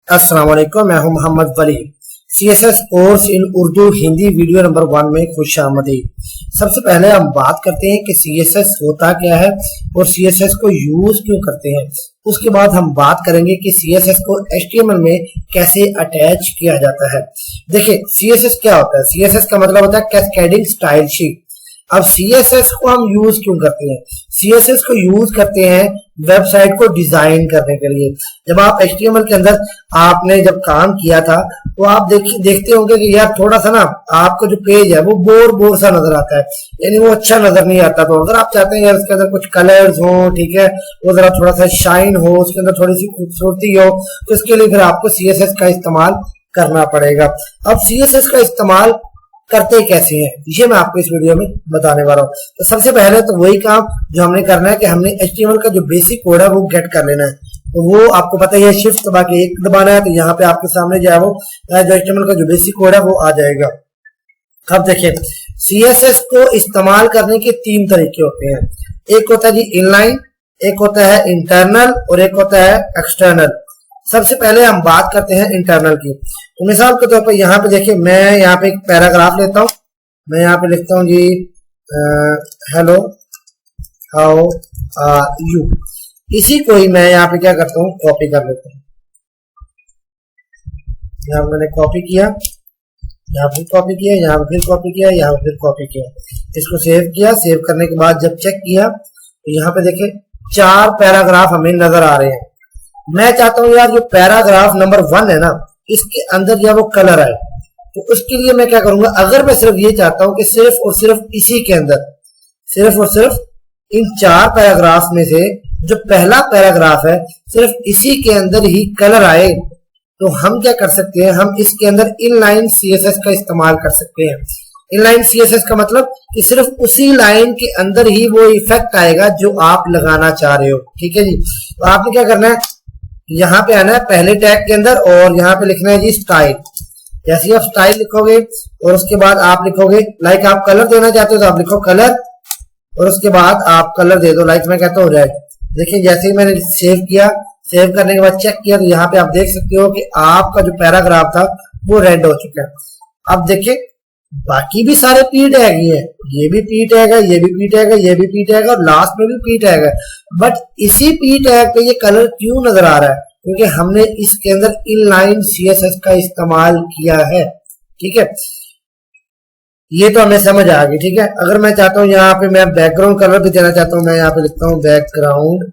अस्सलाम वालेकुम, मैं हूं Mohammad Wali. CSS course in Urdu Hindi video number 1 में खुशामदीद। सबसे पहले हम बात करते हैं कि सीएसएस होता क्या है और सीएसएस को यूज क्यों करते हैं। उसके बाद हम बात करेंगे कि सीएसएस को एचटीएमएल में कैसे अटैच किया जाता है। देखिए सीएसएस क्या होता है। सीएसएस का मतलब होता है कैस्केडिंग स्टाइल शीट। अब सीएसएस को हम यूज क्यों करते हैं? सीएसएस को यूज करते हैं वेबसाइट को डिजाइन करने के लिए। जब आप एचटीएमएल के अंदर आपने जब काम किया था तो आप देखते होंगे कि यार थोड़ा सा ना आपको जो पेज है वो बोर सा नजर आता है, यानी वो अच्छा नजर नहीं आता। तो अगर आप चाहते हैं यार उसके अंदर कुछ कलर्स हो, ठीक है, वो जरा थोड़ा सा शाइन हो, उसके अंदर थोड़ी सी खूबसूरती हो, तो इसके लिए फिर आपको सीएसएस का इस्तेमाल करना पड़ेगा। अब सीएसएस का इस्तेमाल करते कैसे हैं ये मैं आपको इस वीडियो में बताने वाला हूँ। तो सबसे पहले तो वही काम जो हमने करना है कि हमने एचटीएमएल का जो बेसिक कोड है वो गेट कर लेना है। तो वो आपको पता ही है, शिफ्ट दबा के 1 दबाना है तो यहाँ पे आपके सामने जो है वो जो एचटीएमएल का जो बेसिक कोड है वो आ जाएगा। अब देखिए सीएसएस को इस्तेमाल करने के 3 तरीके होते हैं। एक होता है जी इनलाइन, एक होता है इंटरनल और एक होता है एक्सटर्नल। सबसे पहले हम बात करते हैं इंटरनल की। तो मिसाल के तौर पर यहाँ पे देखिए, मैं यहाँ पे एक पैराग्राफ लेता हूँ। मैं यहाँ पे लिखता हूँ जी हेलो हाउ आर यू। इसी को ही मैं यहाँ पे क्या करता हूँ, कॉपी कर लेता हूँ। यहाँ मैंने कॉपी किया, यहाँ फिर कॉपी किया, यहाँ फिर कॉपी किया, यहाँ फिर कॉपी किया। इसको सेव किया। सेव करने के बाद जब चेक किया तो यहाँ पे देखिए 4 पैराग्राफ हमें नजर आ रहे हैं। मैं चाहता हूं यार जो पैराग्राफ नंबर 1 है ना, इसके अंदर जो वो कलर आए, तो उसके लिए मैं क्या करूंगा, अगर मैं सिर्फ ये चाहता हूं कि सिर्फ और सिर्फ इसी के अंदर, सिर्फ और सिर्फ इन 4 पैराग्राफ में से जो पहला पैराग्राफ है सिर्फ इसी के अंदर ही कलर आए, तो हम क्या कर सकते हैं, हम इसके अंदर इनलाइन सीएसएस का इस्तेमाल कर सकते हैं। इनलाइन सीएसएस का मतलब कि सिर्फ उसी लाइन के अंदर ही वो इफेक्ट आएगा जो आप लगाना चाह रहे हो। ठीक है जी। तो आपने क्या करना है, यहाँ पे आना है पहले टैग के अंदर और यहाँ पे लिखना है जी स्टाइल। जैसे ही आप स्टाइल लिखोगे और उसके बाद आप लिखोगे लाइक आप कलर देना चाहते हो तो आप लिखो कलर, और उसके बाद आप कलर दे दो, लाइक मैं कहता हूँ रेड। देखिए जैसे ही मैंने सेव किया, सेव करने के बाद चेक किया तो यहाँ पे आप देख सकते हो कि आपका जो पैराग्राफ था वो रेड हो चुका है। अब देखिए बाकी भी सारे पी टैग ही है, ये भी पी टैग है, ये भी पी टैग है, ये भी पी टैग है और लास्ट में भी पी टैग है। बट इसी पी टैग पे ये कलर क्यों नजर आ रहा है? क्योंकि हमने इसके अंदर इनलाइन सीएसएस का इस्तेमाल किया है। ठीक है, ये तो हमें समझ आ गई। ठीक है, अगर मैं चाहता हूँ यहाँ पे मैं बैकग्राउंड कलर भी देना चाहता हूँ, मैं यहाँ पे लिखता हूँ बैकग्राउंड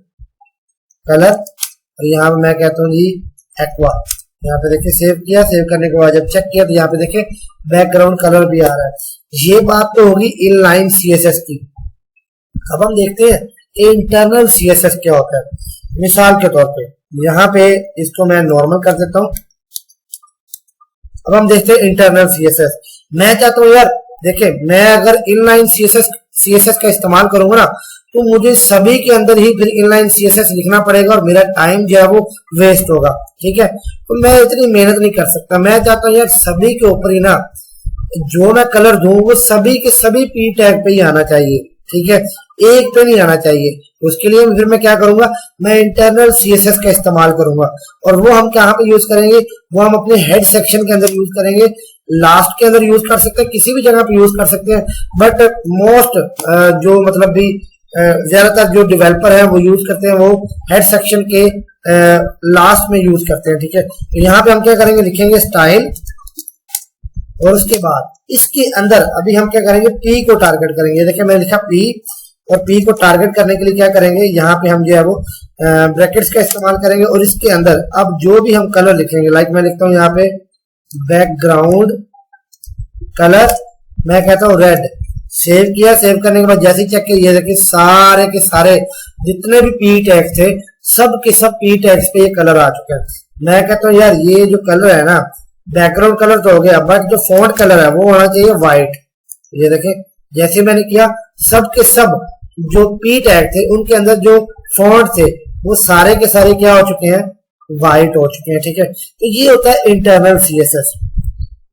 कलर और यहाँ पे मैं कहता हूँ जी एक्वा। यहाँ पे देखिए सेव किया, सेव करने के बाद जब चेक किया तो यहाँ पे देखिए बैकग्राउंड कलर भी आ रहा है। ये बात तो होगी इनलाइन सीएसएस की। अब हम देखते हैं इंटरनल सीएसएस क्या होता है। मिसाल के तौर पे यहाँ पे इसको मैं नॉर्मल कर देता हूँ। अब हम देखते हैं इंटरनल सीएसएस। मैं चाहता हूँ यार देखिए, मैं अगर इनलाइन सीएसएस का इस्तेमाल करूंगा ना तो मुझे सभी के अंदर ही फिर इनलाइन सीएसएस लिखना पड़ेगा और मेरा टाइम जो है वो वेस्ट होगा। ठीक है, तो मैं इतनी मेहनत नहीं कर सकता। मैं चाहता हूँ यार सभी के ऊपर ही ना जो मैं कलर दूं वो सभी के सभी पी टैग पे ही आना चाहिए। ठीक है, एक पे नहीं आना चाहिए। उसके लिए फिर मैं क्या करूंगा, मैं इंटरनल सीएसएस का इस्तेमाल करूंगा और वो हम कहाँ पे यूज करेंगे, वो हम अपने हेड सेक्शन के अंदर यूज करेंगे, लास्ट के अंदर यूज कर सकते हैं, किसी भी जगह पे यूज कर सकते हैं। बट मोस्ट जो मतलब भी ज्यादातर जो डेवलपर है वो यूज करते हैं वो हेड सेक्शन के लास्ट में यूज करते हैं। ठीक है, तो यहाँ पे हम क्या करेंगे, लिखेंगे स्टाइल और उसके बाद इसके अंदर अभी हम क्या करेंगे, पी को टारगेट करेंगे। देखिए मैंने लिखा पी और पी को टारगेट करने के लिए क्या करेंगे, यहाँ पे हम जो है वो ब्रैकेट्स का इस्तेमाल करेंगे और इसके अंदर अब जो भी हम कलर लिखेंगे, लाइक मैं लिखता हूँ यहाँ पे बैकग्राउंड कलर, मैं कहता हूँ रेड। सेव किया, सेव करने के बाद जैसे ही चेक किया, ये देखिए सारे के सारे जितने भी पी टैग थे सब के सब पी टैग्स पे ये कलर आ चुके हैं। मैं कहता हूँ यार ये जो कलर है ना, बैकग्राउंड कलर तो हो गया, बट जो फॉन्ट कलर है वो होना चाहिए व्हाइट। ये देखिए जैसे मैंने किया, सब के सब जो पी टैग थे उनके अंदर जो फॉन्ट थे वो सारे के सारे क्या हो चुके हैं, व्हाइट हो चुके हैं। ठीक है, तो ये होता है इंटरनल सीएसएस।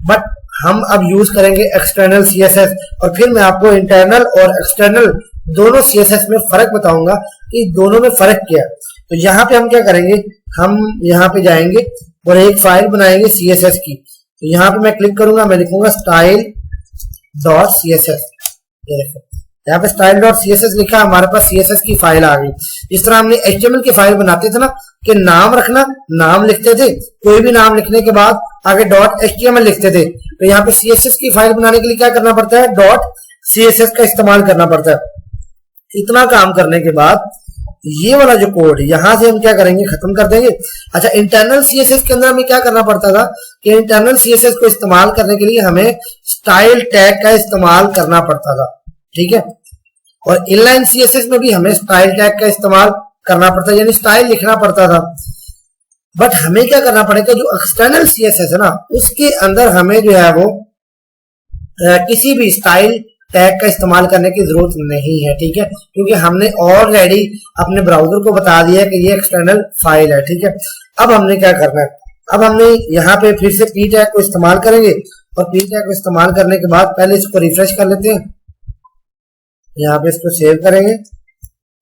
बट हम अब यूज करेंगे एक्सटर्नल सीएसएस और फिर मैं आपको इंटरनल और एक्सटर्नल दोनों सीएसएस में फर्क बताऊंगा कि दोनों में फर्क क्या है। तो यहाँ पे हम क्या करेंगे, हम यहाँ पे जाएंगे और एक फाइल बनाएंगे CSS की। तो यहाँ पे मैं क्लिक करूंगा, मैं लिखूंगा style.css। ये देखो यहाँ पे style.css लिखा, हमारे पास CSS की फाइल आ गई। इस तरह हमने HTML की फाइल बनाते थे ना कि नाम रखना, नाम लिखते थे, कोई भी नाम लिखने के बाद आगे .html लिखते थे। तो यहाँ पे CSS की फाइल बनाने के लिए क्या करना पड़ता है, .css का इस्तेमाल करना पड़ता है। इतना काम करने के बाद ये वाला जो कोड यहां से हम क्या करेंगे, खत्म कर देंगे। अच्छा, इंटरनल CSS के अंदर हमें क्या करना पड़ता था कि इंटरनल CSS को इस्तेमाल करने के लिए हमें स्टाइल टैग का इस्तेमाल करना पड़ता था, ठीक है। और इनलाइन CSS में भी हमें स्टाइल टैग का इस्तेमाल करना पड़ता है, यानी स्टाइल लिखना पड़ता था। बट हमें क्या करना पड़ेगा, जो एक्सटर्नल CSS है ना, उसके अंदर हमें जो है वो किसी भी स्टाइल टैग का इस्तेमाल करने की जरूरत नहीं है, ठीक है, क्योंकि हमने ऑलरेडी अपने ब्राउजर को बता दिया कि ये एक्सटर्नल फाइल है, ठीक है। अब हमने क्या करना है, अब हमने यहाँ पे फिर से p टैग को इस्तेमाल करेंगे और p टैग को इस्तेमाल करने के बाद पहले इसको रिफ्रेश कर लेते हैं। यहाँ पे इसको सेव करेंगे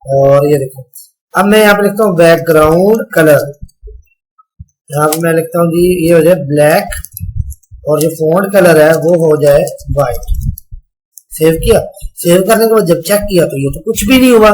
और ये देखो, अब मैं यहाँ पे लिखता हूँ बैकग्राउंड कलर, यहाँ पे मैं लिखता हूँ जी ये हो जाए ब्लैक और जो फॉन्ट कलर है वो हो जाए व्हाइट। सेव किया, सेव करने के बाद जब चेक किया तो ये तो कुछ भी नहीं हुआ।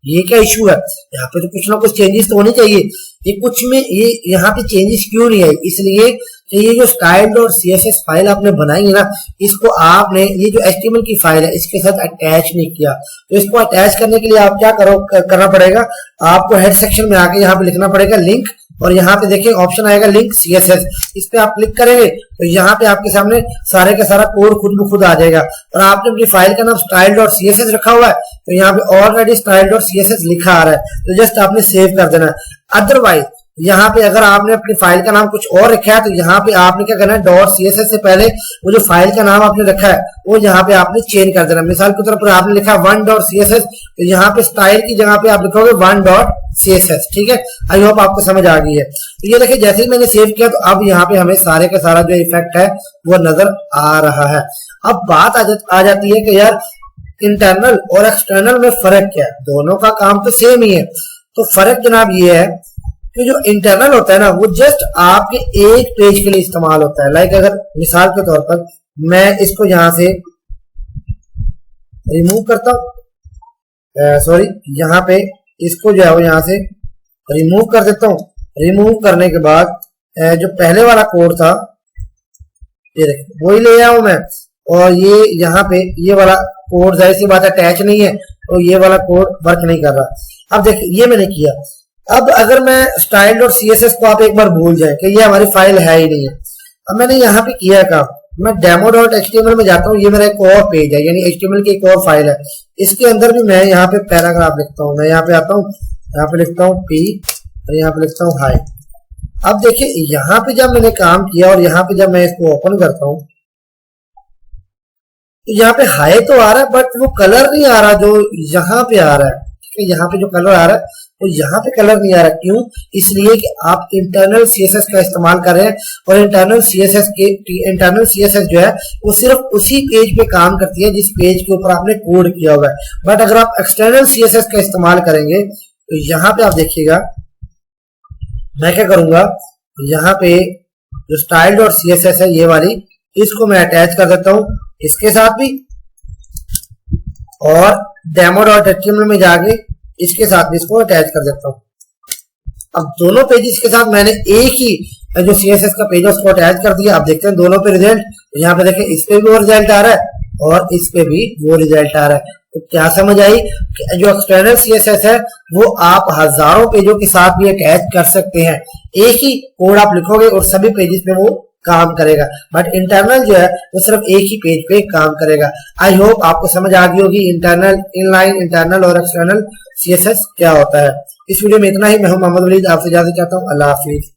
ये क्या इशू है, यहाँ पे तो कुछ ना कुछ चेंजेस तो होने चाहिए। ये कुछ में ये यहाँ पे चेंजेस क्यों नहीं आई, इसलिए कि ये जो style.css फाइल आपने बनाई है ना, इसको आपने ये जो HTML की फाइल है इसके साथ अटैच नहीं किया। तो इसको अटैच करने के लिए आप क्या करना पड़ेगा, आपको हेड सेक्शन में आके यहाँ पे लिखना पड़ेगा लिंक, और यहाँ पे देखिए ऑप्शन आएगा लिंक CSS, इस पे आप क्लिक करेंगे तो यहाँ पे आपके सामने सारे का सारा कोड खुद ब खुद आ जाएगा। और आपने अपनी फाइल का नाम style.css रखा हुआ है तो यहाँ पे ऑलरेडी style.css लिखा आ रहा है, तो जस्ट आपने सेव कर देना है। अदरवाइज यहाँ पे अगर आपने अपनी फाइल का नाम कुछ और रखा है तो यहाँ पे आपने क्या करना है, .css से पहले वो जो फाइल का नाम आपने रखा है वो यहाँ पे आपने चेंज कर देना। मिसाल के तौर पर आपने लिखा 1.css तो यहाँ पे स्टाइल की जगह पे आप लिखोगे 1.css, ठीक है। आई होप आपको समझ आ गई है। तो ये देखिए जैसे ही मैंने सेव किया तो अब यहाँ पे हमें सारे का सारा जो इफेक्ट है वो नजर आ रहा है। अब बात आ जाती है कि यार इंटरनल और एक्सटर्नल में फर्क क्या है, दोनों का काम तो सेम ही है। तो फर्क जनाब ये है कि जो इंटरनल होता है ना वो जस्ट आपके एक पेज के लिए इस्तेमाल होता है। लाइक अगर मिसाल के तौर पर मैं इसको यहां से रिमूव करता हूं, सॉरी यहाँ पे इसको जो है वो यहां से रिमूव कर देता हूं। रिमूव करने के बाद जो पहले वाला कोड था ये देखिए वही ले आऊं मैं, और ये यहाँ पे ये वाला कोड जाहिर सी बात अटैच नहीं है तो ये वाला कोड वर्क नहीं कर रहा। अब देखिए ये मैंने किया। अब अगर मैं style.css को आप एक बार भूल जाए कि ये हमारी फाइल है ही नहीं है, अब मैंने यहाँ पे किया है काम, मैं demo.html में जाता हूँ, ये मेरा एक और पेज है यानी HTML की एक और फाइल है। इसके अंदर भी मैं यहाँ पे पैराग्राफ लिखता हूँ, मैं यहाँ पे आता हूँ, यहाँ पे लिखता हूँ p और यहाँ पे लिखता हूँ हाई। अब देखिए यहाँ पे जब मैंने काम किया और यहाँ पे जब मैं इसको ओपन करता हूँ तो यहाँ पे हाई तो आ रहा है बट वो कलर नहीं आ रहा जो यहाँ पे आ रहा है। यहाँ पे जो कलर आ रहा है तो यहाँ पे कलर नहीं आ रहा, क्यों? इसलिए कि आप इंटरनल CSS का इस्तेमाल कर रहे हैं और इंटरनल CSS जो है वो सिर्फ उसी पेज पे काम करती है जिस पेज के ऊपर आपने कोड किया हुआ है। बट अगर आप एक्सटर्नल CSS का इस्तेमाल करेंगे तो यहाँ पे आप देखिएगा मैं क्या करूंगा, यहाँ पे जो style.css है ये वाली, इसको मैं अटैच कर देता हूँ इसके साथ भी, और demo.html में जाके इसके साथ इसको अटैच कर देता हूँ। अब दोनों पेजेस के साथ मैंने एक ही जो CSS का पेज है उसको अटैच कर दिया। आप देखते हैं दोनों पे रिजल्ट, यहाँ पे देखें इस पे भी वो रिजल्ट आ रहा है और इस पे भी वो रिजल्ट आ रहा है। तो क्या समझ आई कि जो एक्सटर्नल CSS है वो आप हजारों पेजों के साथ भी अटैच कर सकते हैं। एक ही कोड आप लिखोगे और सभी पेजेस पे वो काम करेगा, बट इंटरनल जो है वो सिर्फ एक ही पेज पे काम करेगा। आई होप आपको समझ आ गई होगी इंटरनल, इनलाइन, इंटरनल और एक्सटर्नल CSS क्या होता है। इस वीडियो में इतना ही। मैं हूं मोहम्मद वलीद, आपसे इजाजत चाहता हूं। अल्लाह हाफिज।